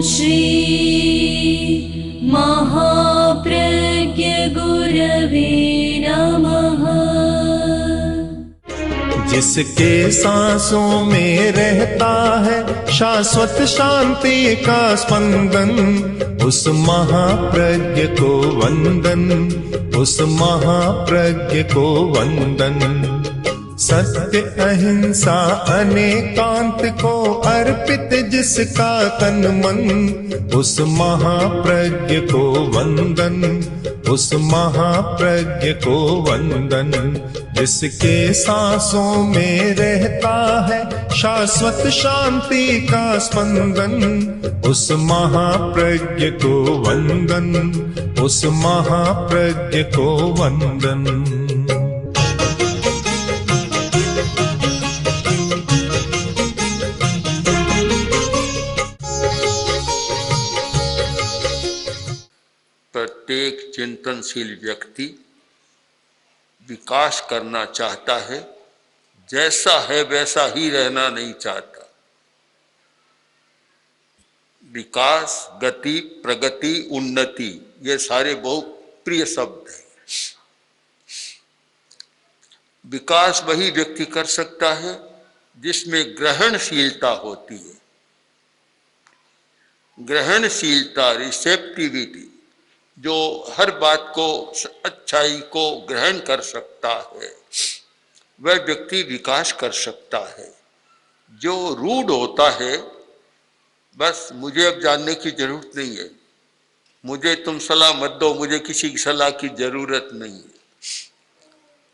श्री महाप्रज्ञ गुरवे नमः। जिसके सांसों में रहता है शाश्वत शांति का स्पंदन, उस महाप्रज्ञ को वंदन, उस महाप्रज्ञ को वंदन। सत्य अहिंसा अनेकांत को अर्पित जिसका तन मन, उस महाप्रज्ञ को वंदन, उस महाप्रज्ञ को वंदन। जिसके सांसों में रहता है शाश्वत शांति का स्पंदन, उस महाप्रज्ञ को वंदन, उस महाप्रज्ञ को वंदन। प्रत्येक चिंतनशील व्यक्ति विकास करना चाहता है, जैसा है वैसा ही रहना नहीं चाहता। विकास, गति, प्रगति, उन्नति, ये सारे बहुत प्रिय शब्द हैं। विकास वही व्यक्ति कर सकता है जिसमें ग्रहणशीलता होती है। ग्रहणशीलता, रिसेप्टिविटी, जो हर बात को, अच्छाई को ग्रहण कर सकता है, वह व्यक्ति विकास कर सकता है। जो रूड होता है, बस मुझे अब जानने की जरूरत नहीं है, मुझे तुम सलाह मत दो, मुझे किसी की सलाह की जरूरत नहीं है।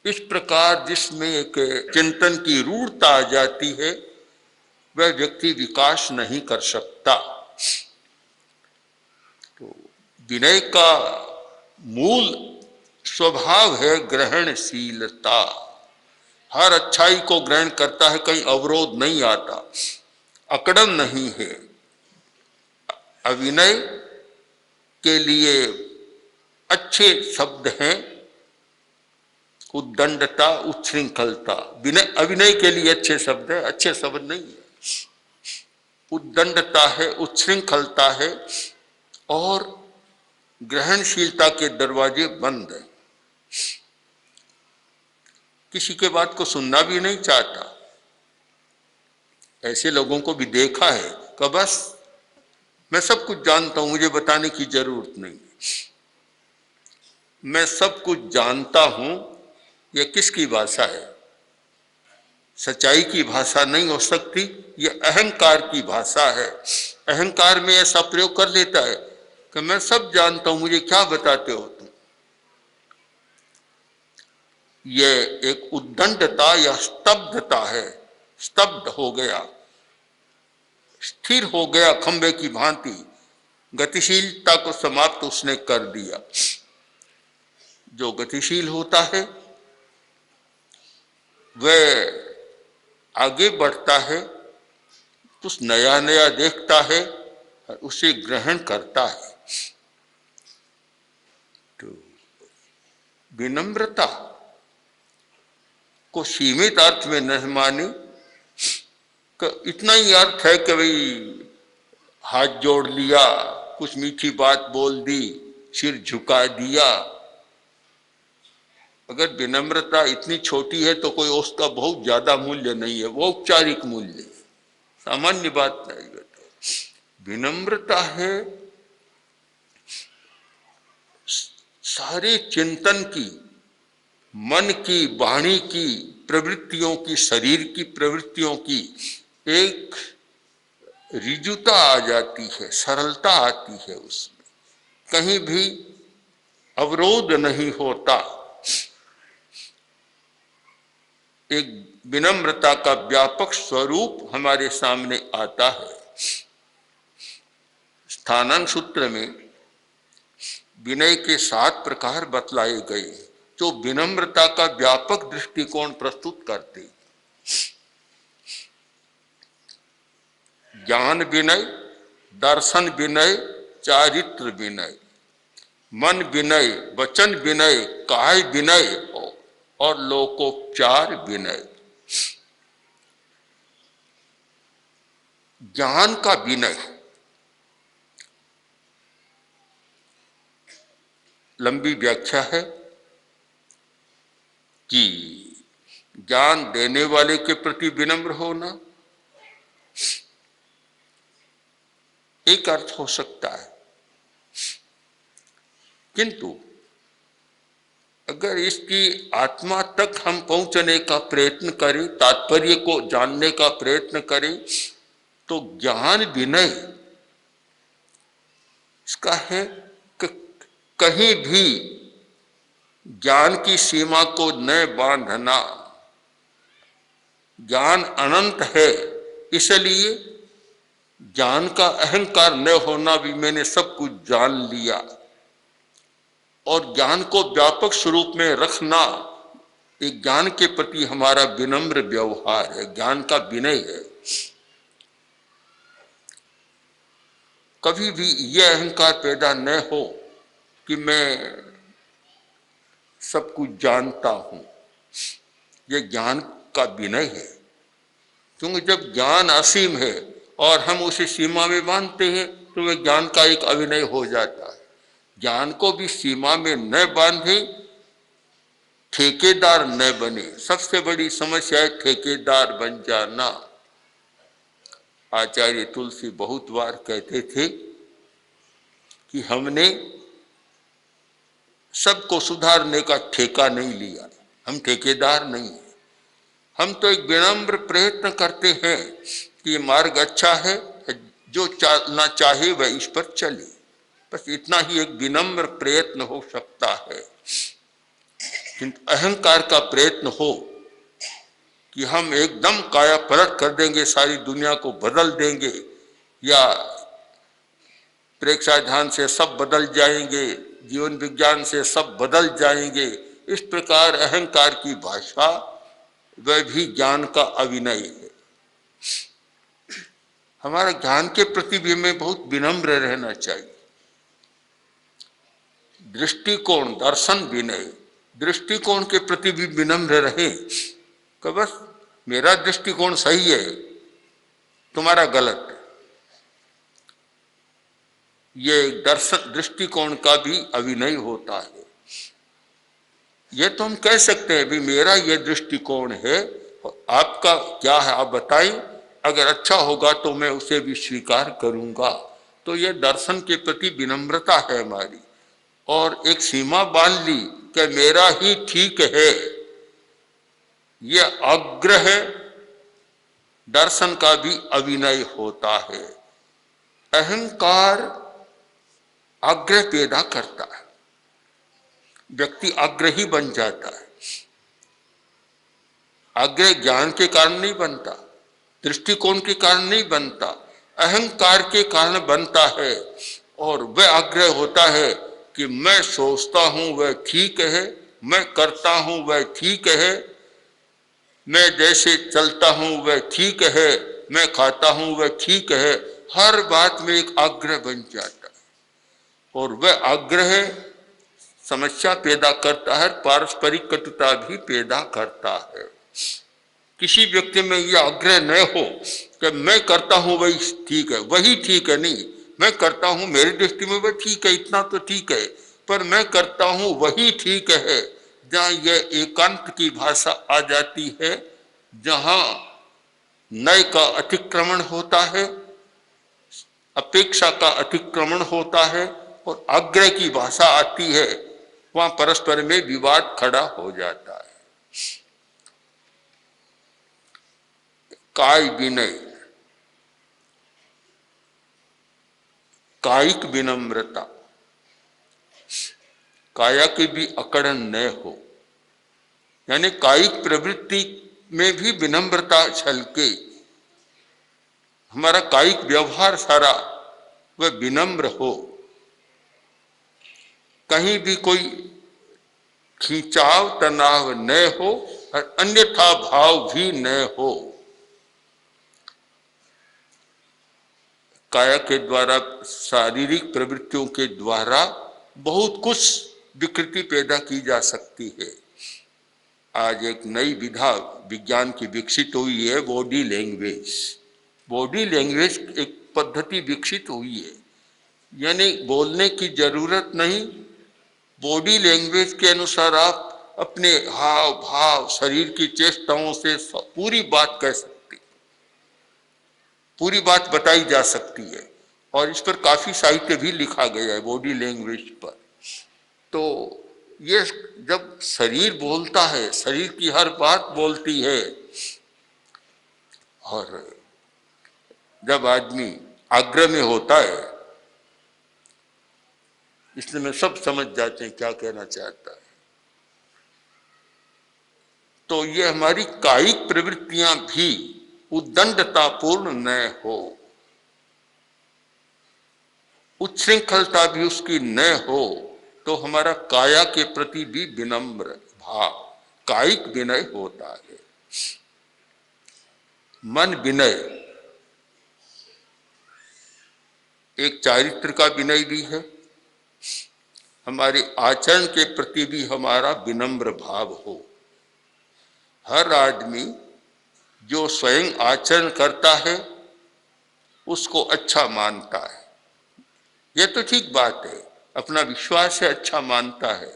इस प्रकार जिसमें एक चिंतन की रूढ़ता आ जाती है, वह व्यक्ति विकास नहीं कर सकता। विनय का मूल स्वभाव है ग्रहणशीलता। हर अच्छाई को ग्रहण करता है, कहीं अवरोध नहीं आता, अकड़न नहीं है। अविनय के लिए अच्छे शब्द हैं उद्दंडता, उच्छृंखलता। विनय, अविनय के लिए अच्छे शब्द है, अच्छे शब्द नहीं है। उद्दंडता है, उच्छृंखलता है, और ग्रहणशीलता के दरवाजे बंद हैं। किसी के बात को सुनना भी नहीं चाहता। ऐसे लोगों को भी देखा है कि बस मैं सब कुछ जानता हूं, मुझे बताने की जरूरत नहीं। मैं सब कुछ जानता हूं, यह किसकी भाषा है? सच्चाई की भाषा नहीं हो सकती, यह अहंकार की भाषा है। अहंकार में ऐसा प्रयोग कर लेता है कि मैं सब जानता हूं, मुझे क्या बताते हो तुम। ये एक उद्दंडता या स्तब्धता है। स्तब्ध हो गया, स्थिर हो गया खंबे की भांति, गतिशीलता को समाप्त उसने कर दिया। जो गतिशील होता है वह आगे बढ़ता है, कुछ नया नया देखता है और उसे ग्रहण करता है। तो विनम्रता को सीमित अर्थ में नहीं माने, इतना ही अर्थ है कि भाई हाथ जोड़ लिया, कुछ मीठी बात बोल दी, सिर झुका दिया। अगर विनम्रता इतनी छोटी है तो कोई उसका बहुत ज्यादा मूल्य नहीं है, वो औपचारिक मूल्य है, सामान्य बात नहीं है। विनम्रता है सारे चिंतन की, मन की, वाणी की, प्रवृत्तियों की, शरीर की प्रवृत्तियों की एक ऋजुता आ जाती है, सरलता आती है, उसमें कहीं भी अवरोध नहीं होता। एक विनम्रता का व्यापक स्वरूप हमारे सामने आता है। स्थानांग सूत्र में विनय के 7 प्रकार बतलाए गए जो विनम्रता का व्यापक दृष्टिकोण प्रस्तुत करते। ज्ञान विनय, दर्शन विनय, चारित्र विनय, मन विनय, वचन विनय, काय विनय और लोकोपचार विनय। ज्ञान का विनय, लंबी व्याख्या है कि ज्ञान देने वाले के प्रति विनम्र होना एक अर्थ हो सकता है, किंतु अगर इसकी आत्मा तक हम पहुंचने का प्रयत्न करें, तात्पर्य को जानने का प्रयत्न करें, तो ज्ञान विनय इसका है कि कहीं भी ज्ञान की सीमा को न बांधना। ज्ञान अनंत है, इसलिए ज्ञान का अहंकार न होना भी मैंने सब कुछ जान लिया, और ज्ञान को व्यापक स्वरूप में रखना एक ज्ञान के प्रति हमारा विनम्र व्यवहार है, ज्ञान का विनय है। कभी भी यह अहंकार पैदा न हो कि मैं सब कुछ जानता हूं, यह ज्ञान का विनय है। क्योंकि जब ज्ञान असीम है और हम उसे सीमा में बांधते हैं तो वह ज्ञान का एक अविनय हो जाता है। ज्ञान को भी सीमा में न बांधे, ठेकेदार न बने। सबसे बड़ी समस्या है ठेकेदार बन जाना। आचार्य तुलसी बहुत बार कहते थे कि हमने सबको सुधारने का ठेका नहीं लिया, हम ठेकेदार नहीं हैं। हम तो एक विनम्र प्रयत्न करते हैं कि ये मार्ग अच्छा है, जो चलना चाहे वह इस पर चले। बस इतना ही एक विनम्र प्रयत्न हो सकता है। किंतु अहंकार का प्रयत्न हो कि हम एकदम काया पलट कर देंगे, सारी दुनिया को बदल देंगे, या प्रेक्षा ध्यान से सब बदल जाएंगे, जीवन विज्ञान से सब बदल जाएंगे, इस प्रकार अहंकार की भाषा वह भी ज्ञान का अविनय है। हमारा ज्ञान के प्रति भी हमें बहुत विनम्र रहना चाहिए। दृष्टिकोण, दर्शन विनय, दृष्टिकोण के प्रति भी विनम्र रहे कि बस मेरा दृष्टिकोण सही है, तुम्हारा गलत है। ये दर्शन दृष्टिकोण का भी अविनय होता है। ये तो हम कह सकते हैं भी मेरा ये दृष्टिकोण है, आपका क्या है आप बताएं, अगर अच्छा होगा तो मैं उसे भी स्वीकार करूंगा। तो ये दर्शन के प्रति विनम्रता है हमारी, और एक सीमा बांध ली कि मेरा ही ठीक है, यह आग्रह दर्शन का भी अविनय होता है। अहंकार आग्रह पैदा करता है, व्यक्ति आग्रही बन जाता है। आग्रह ज्ञान के कारण नहीं बनता, दृष्टिकोण के कारण नहीं बनता, अहंकार के कारण बनता है। और वह आग्रह होता है कि मैं सोचता हूं वह ठीक है, मैं करता हूं वह ठीक है, मैं जैसे चलता हूं वह ठीक है, मैं खाता हूं वह ठीक है। हर बात में एक आग्रह बन जाता है, और वह आग्रह समस्या पैदा करता है, पारस्परिक कटुता भी पैदा करता है। किसी व्यक्ति में यह आग्रह न हो कि मैं करता हूं वही ठीक है, वही ठीक है, नहीं मैं करता हूं मेरी दृष्टि में वह ठीक है, इतना तो ठीक है, पर मैं करता हूं वही ठीक है। जहां यह एकांत की भाषा आ जाती है, जहां नय का अतिक्रमण होता है, अपेक्षा का अतिक्रमण होता है, और आग्रह की भाषा आती है, वहां परस्पर में विवाद खड़ा हो जाता है। काय विनय, कायिक विनम्रता, काया की भी अकड़न न हो, यानी कायिक प्रवृत्ति में भी विनम्रता छलके। हमारा कायिक व्यवहार सारा वह विनम्र हो, कहीं भी कोई खिंचाव तनाव न हो, और अन्यथा भाव भी न हो। काया के द्वारा, शारीरिक प्रवृत्तियों के द्वारा बहुत कुछ विकृति पैदा की जा सकती है। आज एक नई विधा विज्ञान की विकसित हुई है, बॉडी लैंग्वेज। बॉडी लैंग्वेज एक पद्धति विकसित हुई है, यानी बोलने की जरूरत नहीं, बॉडी लैंग्वेज के अनुसार आप अपने हाव भाव, शरीर की चेष्टाओं से पूरी बात कह सकते, पूरी बात बताई जा सकती है। और इस पर काफी साहित्य भी लिखा गया है बॉडी लैंग्वेज पर। तो ये जब शरीर बोलता है, शरीर की हर बात बोलती है, और जब आदमी आग्रह में होता है, इसलिए मैं सब समझ जाते हैं क्या कहना चाहता है। तो ये हमारी कायिक प्रवृत्तियां भी उद्दंडतापूर्ण न हो, उच्छृंखलता भी उसकी न हो, तो हमारा काया के प्रति भी विनम्र भाव, कायिक विनय होता है। मन विनय एक चारित्र का विनय भी है, हमारे आचरण के प्रति भी हमारा विनम्र भाव हो। हर आदमी जो स्वयं आचरण करता है उसको अच्छा मानता है, यह तो ठीक बात है, अपना विश्वास है, अच्छा मानता है,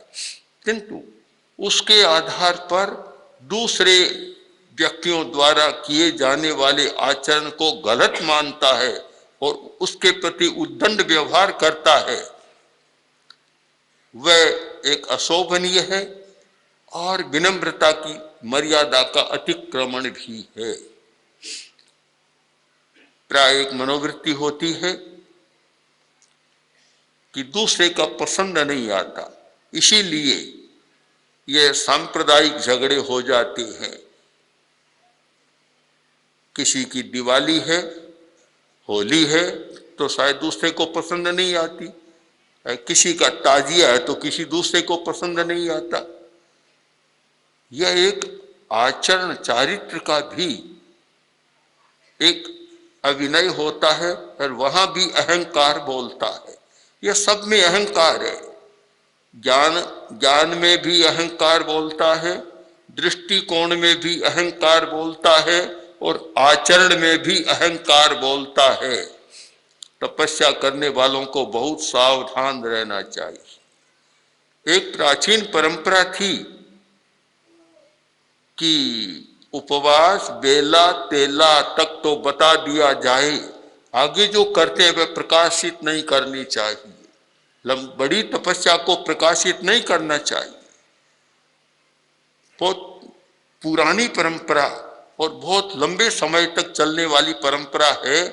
किंतु उसके आधार पर दूसरे व्यक्तियों द्वारा किए जाने वाले आचरण को गलत मानता है और उसके प्रति उद्दंड व्यवहार करता है, वह एक अशोभनीय है और विनम्रता की मर्यादा का अतिक्रमण भी है। प्राय एक मनोवृत्ति होती है कि दूसरे का पसंद नहीं आता, इसीलिए यह सांप्रदायिक झगड़े हो जाते हैं। किसी की दिवाली है, होली है, तो शायद दूसरे को पसंद नहीं आती, किसी का ताजिया है तो किसी दूसरे को पसंद नहीं आता। यह एक आचरण चारित्र का भी एक अभिनय होता है और वहां भी अहंकार बोलता है। यह सब में अहंकार है, ज्ञान में भी अहंकार बोलता है, दृष्टिकोण में भी अहंकार बोलता है और आचरण में भी अहंकार बोलता है। तपस्या करने वालों को बहुत सावधान रहना चाहिए। एक प्राचीन परंपरा थी कि उपवास बेला तेला तक तो बता दिया जाए, आगे जो करते हैं वह प्रकाशित नहीं करनी चाहिए। बड़ी तपस्या को प्रकाशित नहीं करना चाहिए। बहुत पुरानी परंपरा और बहुत लंबे समय तक चलने वाली परंपरा है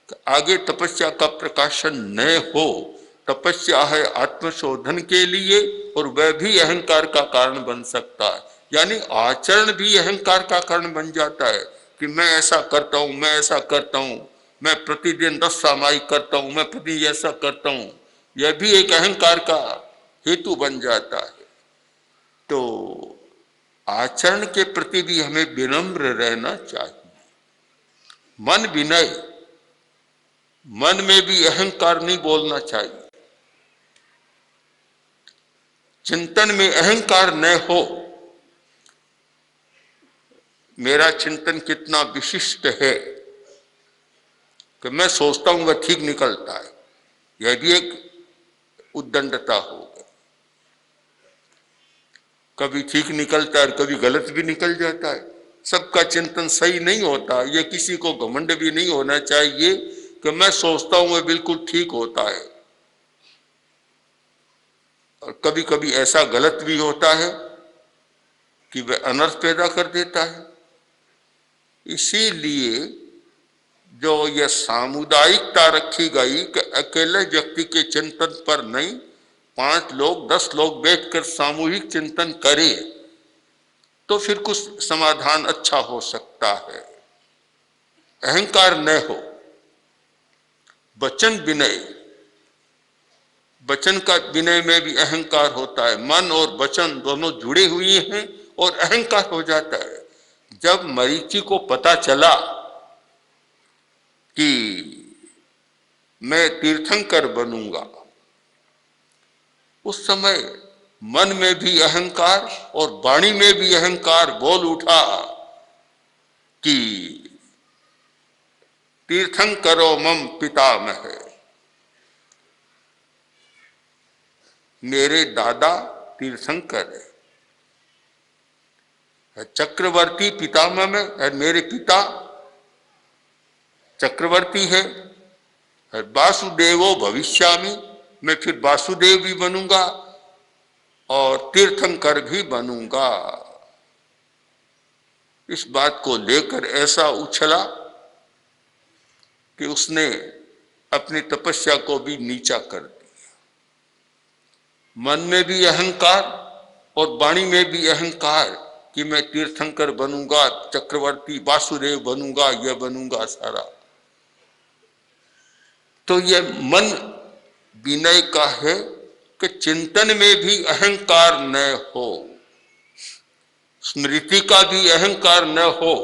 कि आगे तपस्या का प्रकाशन न हो। तपस्या है आत्मशोधन के लिए और वह भी अहंकार का कारण बन सकता है, यानी आचरण भी अहंकार का कारण बन जाता है कि मैं ऐसा करता हूं, मैं ऐसा करता हूं, मैं प्रतिदिन 10 सामायिक करता हूं, मैं प्रतिदिन ऐसा करता हूं, यह भी एक अहंकार का हेतु बन जाता है। तो आचरण के प्रति भी हमें विनम्र रहना चाहिए। मन विनय, मन में भी अहंकार नहीं बोलना चाहिए। चिंतन में अहंकार न हो, मेरा चिंतन कितना विशिष्ट है कि मैं सोचता हूं वह ठीक निकलता है, यह भी एक उद्दंडता हो। कभी ठीक निकलता है और कभी गलत भी निकल जाता है। सबका चिंतन सही नहीं होता। ये किसी को घमंड भी नहीं होना चाहिए कि मैं सोचता हूं वह बिल्कुल ठीक होता है, और कभी कभी ऐसा गलत भी होता है कि वह अनर्थ पैदा कर देता है। इसीलिए जो यह सामुदायिकता रखी गई कि अकेले व्यक्ति के चिंतन पर नहीं, 5 लोग 10 लोग बैठकर सामूहिक चिंतन करें तो फिर कुछ समाधान अच्छा हो सकता है। अहंकार न हो। वचन विनय, वचन का विनय में भी अहंकार होता है। मन और वचन दोनों जुड़े हुए हैं और अहंकार हो जाता है। जब मरीचि को पता चला कि मैं तीर्थंकर बनूंगा, उस समय मन में भी अहंकार और वाणी में भी अहंकार बोल उठा कि तीर्थंकरो मम पितामह। मेरे दादा तीर्थंकर है, चक्रवर्ती पितामह में है, मेरे पिता चक्रवर्ती है, वासुदेवो भविष्यामि, मैं फिर वासुदेव भी बनूंगा और तीर्थंकर भी बनूंगा। इस बात को लेकर ऐसा उछला कि उसने अपनी तपस्या को भी नीचा कर दिया। मन में भी अहंकार और वाणी में भी अहंकार कि मैं तीर्थंकर बनूंगा, चक्रवर्ती वासुदेव बनूंगा, यह बनूंगा सारा। तो यह मन विनय का है कि चिंतन में भी अहंकार न हो, स्मृति का भी अहंकार न हो।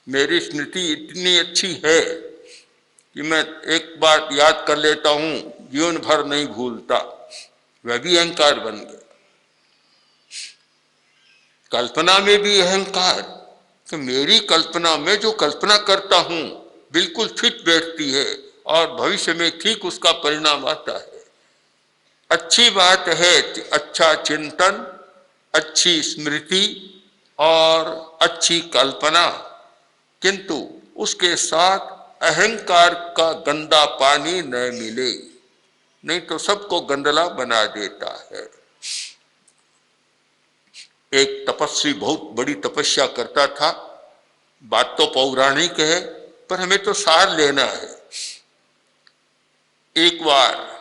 मेरी स्मृति इतनी अच्छी है कि मैं एक बार याद कर लेता हूं, जीवन भर नहीं भूलता, वह भी अहंकार बन गया। कल्पना में भी अहंकार कि मेरी कल्पना में जो कल्पना करता हूं बिल्कुल फिट बैठती है और भविष्य में ठीक उसका परिणाम आता है। अच्छी बात है, अच्छा चिंतन, अच्छी स्मृति और अच्छी कल्पना, किंतु उसके साथ अहंकार का गंदा पानी न मिले, नहीं तो सबको गंदला बना देता है। एक तपस्वी बहुत बड़ी तपस्या करता था, बात तो पौराणिक है पर हमें तो सार लेना है। एक बार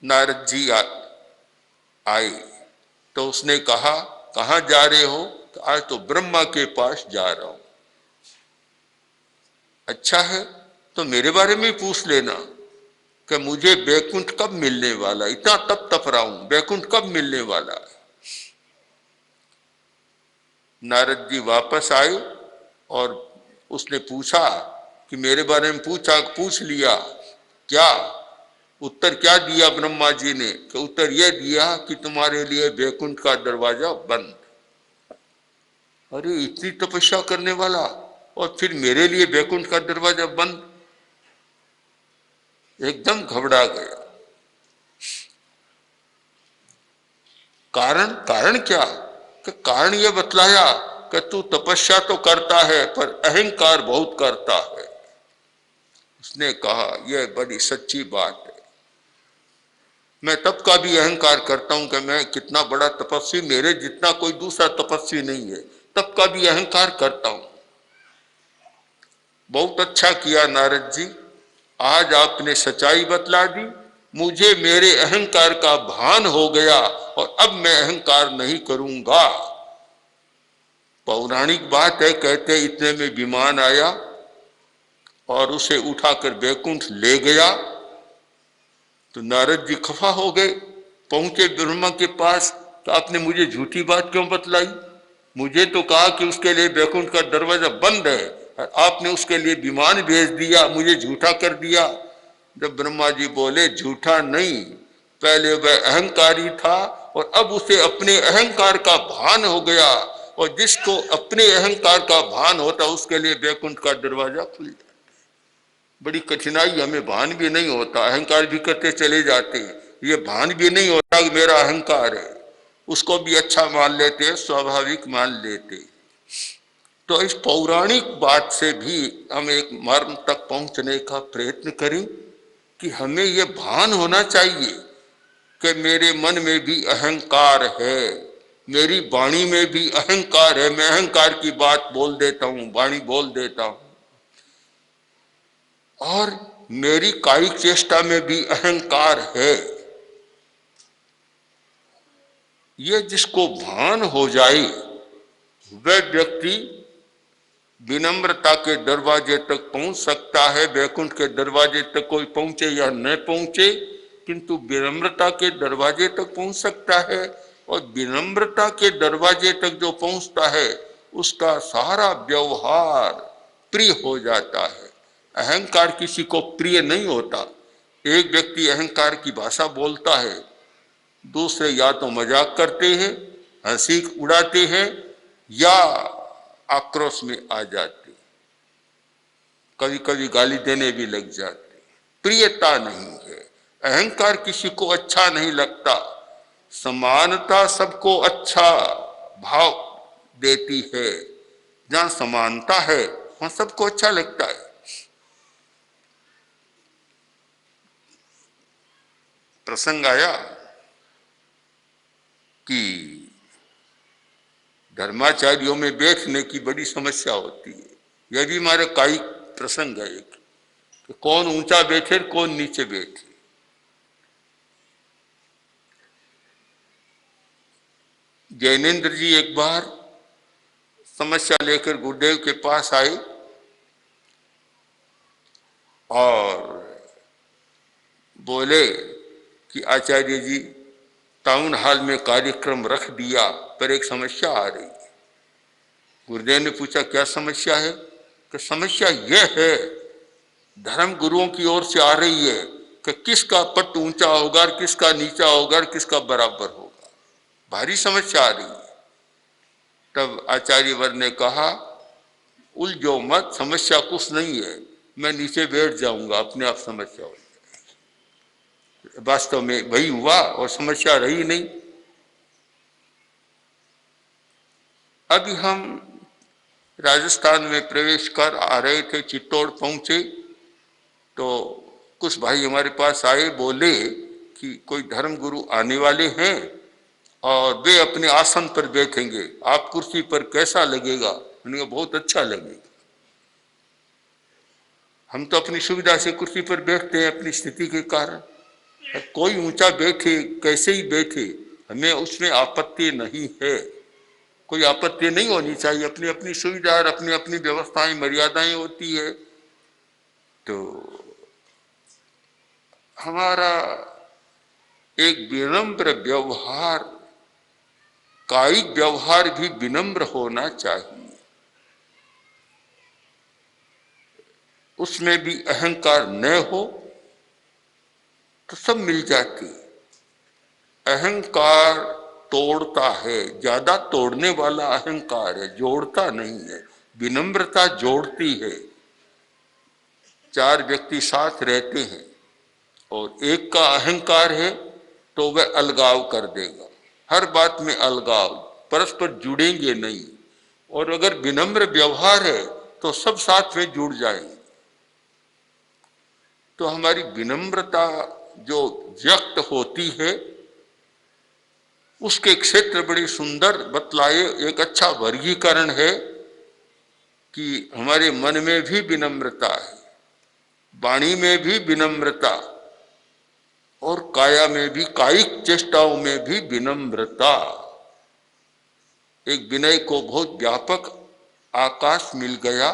नारद जी आए तो उसने कहा, कहाँ जा रहे हो? तो आज तो ब्रह्मा के पास जा रहा हूं। अच्छा है, तो मेरे बारे में पूछ लेना कि मुझे बैकुंठ कब मिलने वाला, इतना तप रहा हूं, बैकुंठ कब मिलने वाला है। नारद जी वापस आए और उसने पूछा कि मेरे बारे में पूछ लिया क्या? उत्तर क्या दिया ब्रह्मा जी ने? कि उत्तर यह दिया कि तुम्हारे लिए बैकुंठ का दरवाजा बंद। अरे इतनी तपस्या करने वाला और फिर मेरे लिए बैकुंठ का दरवाजा बंद, एकदम घबरा गया। कारण क्या? कि कारण यह बतलाया कि तू तपस्या तो करता है पर अहंकार बहुत करता है। उसने कहा यह बड़ी सच्ची बात है, मैं तब का भी अहंकार करता हूं कि मैं कितना बड़ा तपस्वी, मेरे जितना कोई दूसरा तपस्वी नहीं है, तब का भी अहंकार करता हूं। बहुत अच्छा किया नारद जी, आज आपने सच्चाई बतला दी, मुझे मेरे अहंकार का भान हो गया और अब मैं अहंकार नहीं करूंगा। पौराणिक बात है, कहते इतने में विमान आया और उसे उठाकर बैकुंठ ले गया। तो नारद जी खफा हो गए, पहुंचे ब्रह्मा के पास, तो आपने मुझे झूठी बात क्यों बतलाई? मुझे तो कहा कि उसके लिए बैकुंठ का दरवाजा बंद है, आपने उसके लिए विमान भेज दिया, मुझे झूठा कर दिया। जब ब्रह्मा जी बोले झूठा नहीं, पहले वह अहंकारी था और अब उसे अपने अहंकार का भान हो गया, और जिसको अपने अहंकार का भान होता उसके लिए बैकुंठ का दरवाजा खुल जाता। बड़ी कठिनाई, हमें भान भी नहीं होता, अहंकार भी करते चले जाते, ये भान भी नहीं होता कि मेरा अहंकार है, उसको भी अच्छा मान लेते, स्वाभाविक मान लेते। तो इस पौराणिक बात से भी हम एक मर्म तक पहुंचने का प्रयत्न करें कि हमें यह भान होना चाहिए कि मेरे मन में भी अहंकार है, मेरी वाणी में भी अहंकार है, मैं अहंकार की बात बोल देता हूं, वाणी बोल देता हूं, और मेरी कायिक चेष्टा में भी अहंकार है। ये जिसको भान हो जाए वह व्यक्ति विनम्रता के दरवाजे तक पहुंच सकता है। बैकुंठ के दरवाजे तक कोई पहुंचे या न पहुंचे, किंतु विनम्रता के दरवाजे तक पहुंच सकता है, और विनम्रता के दरवाजे तक जो पहुंचता है उसका सारा व्यवहार प्रिय हो जाता है। अहंकार किसी को प्रिय नहीं होता। एक व्यक्ति अहंकार की भाषा बोलता है, दूसरे या तो मजाक करते हैं, हंसी उड़ाते हैं, या आक्रोश में आ जाते, कभी कभी गाली देने भी लग जाते। प्रियता नहीं है। अहंकार किसी को अच्छा नहीं लगता। समानता सबको अच्छा भाव देती है। जहां समानता है वहां सबको अच्छा लगता है। प्रसंग आया कि धर्माचार्यों में बैठने की बड़ी समस्या होती है। यह भी हमारे कायिक प्रसंग है कि कौन ऊंचा बैठे कौन नीचे बैठे। जैनेन्द्र जी एक बार समस्या लेकर गुरुदेव के पास आए और बोले कि आचार्य जी, टाउन हॉल में कार्यक्रम रख दिया पर एक समस्या आ रही है। गुरुदेव ने पूछा क्या समस्या है? कि समस्या यह है, धर्म गुरुओं की ओर से आ रही है कि किसका पट ऊंचा होगा और किसका नीचा होगा और किसका बराबर होगा। भारी समस्या आ रही है। तब आचार्य वर ने कहा, उलझो मत, समस्या कुछ नहीं है, मैं नीचे बैठ जाऊंगा, अपने आप समस्या हो जाएगी। वास्तव में वही हुआ और समस्या रही नहीं। अभी हम राजस्थान में प्रवेश कर आ रहे थे, चित्तौड़ पहुंचे तो कुछ भाई हमारे पास आए, बोले कि कोई धर्म गुरु आने वाले हैं और वे अपने आसन पर बैठेंगे, आप कुर्सी पर कैसा लगेगा? उन्हें बहुत अच्छा लगेगा। हम तो अपनी सुविधा से कुर्सी पर बैठते हैं अपनी स्थिति के कारण। कोई ऊंचा बैठे, कैसे ही बैठे, हमें उसमें आपत्ति नहीं है। कोई आपत्ति नहीं होनी चाहिए। अपनी अपनी सुविधा और अपनी अपनी व्यवस्थाएं मर्यादाएं होती है। तो हमारा एक विनम्र व्यवहार, कायिक व्यवहार भी विनम्र होना चाहिए। उसमें भी अहंकार न हो तो सब मिल जाती। अहंकार तोड़ता है, ज्यादा तोड़ने वाला अहंकार है, जोड़ता नहीं है। विनम्रता जोड़ती है। चार व्यक्ति साथ रहते हैं और एक का अहंकार है तो वह अलगाव कर देगा, हर बात में अलगाव, परस्पर जुड़ेंगे नहीं। और अगर विनम्र व्यवहार है तो सब साथ में जुड़ जाएंगे। तो हमारी विनम्रता जो व्यक्त होती है उसके क्षेत्र बड़ी सुंदर बतलाए। एक अच्छा वर्गीकरण है कि हमारे मन में भी विनम्रता है, वाणी में भी विनम्रता और काया में भी, कायिक चेष्टाओं में भी विनम्रता। एक विनय को बहुत व्यापक आकाश मिल गया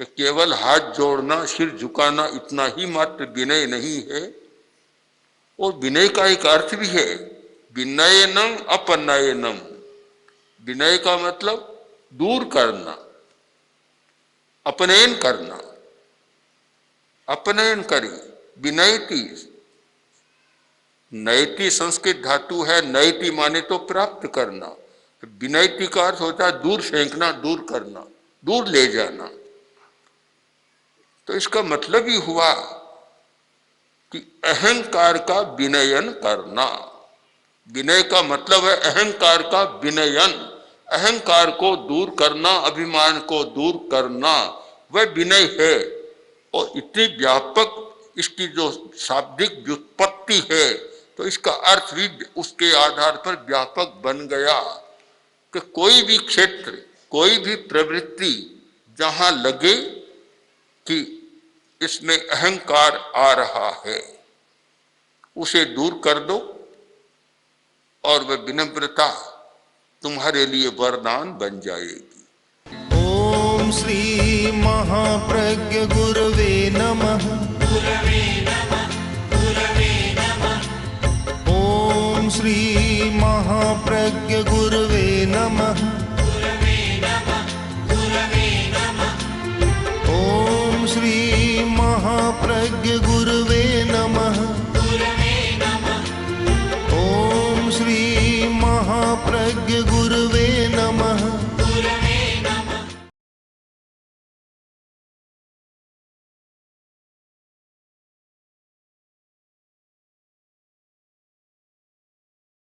कि केवल हाथ जोड़ना, सिर झुकाना, इतना ही मात्र विनय नहीं है। और विनय का एक अर्थ भी है, विनयनम अपनयनम। विनय का मतलब दूर करना, अपनयन करना। अपनयन करें, विनयति। नयति संस्कृत धातु है, नयति माने तो प्राप्त करना। विनयति का अर्थ होता है दूर फेंकना, दूर करना, दूर ले जाना। तो इसका मतलब ही हुआ कि अहंकार का विनयन करना। विनय का मतलब है अहंकार का विनयन, अहंकार को दूर करना, अभिमान को दूर करना, वह विनय है। और इतनी व्यापक इसकी जो शाब्दिक व्युत्पत्ति है तो इसका अर्थ भी उसके आधार पर व्यापक बन गया कि कोई भी क्षेत्र, कोई भी प्रवृत्ति जहां लगे कि इसमें अहंकार आ रहा है, उसे दूर कर दो और वह विनम्रता तुम्हारे लिए वरदान बन जाएगी। ओम श्री महाप्रज्ञ गुरवे नमः। ओम श्री महाप्रज्ञ गुरवे नमः। ओम श्री महाप्रज्ञ गुरवे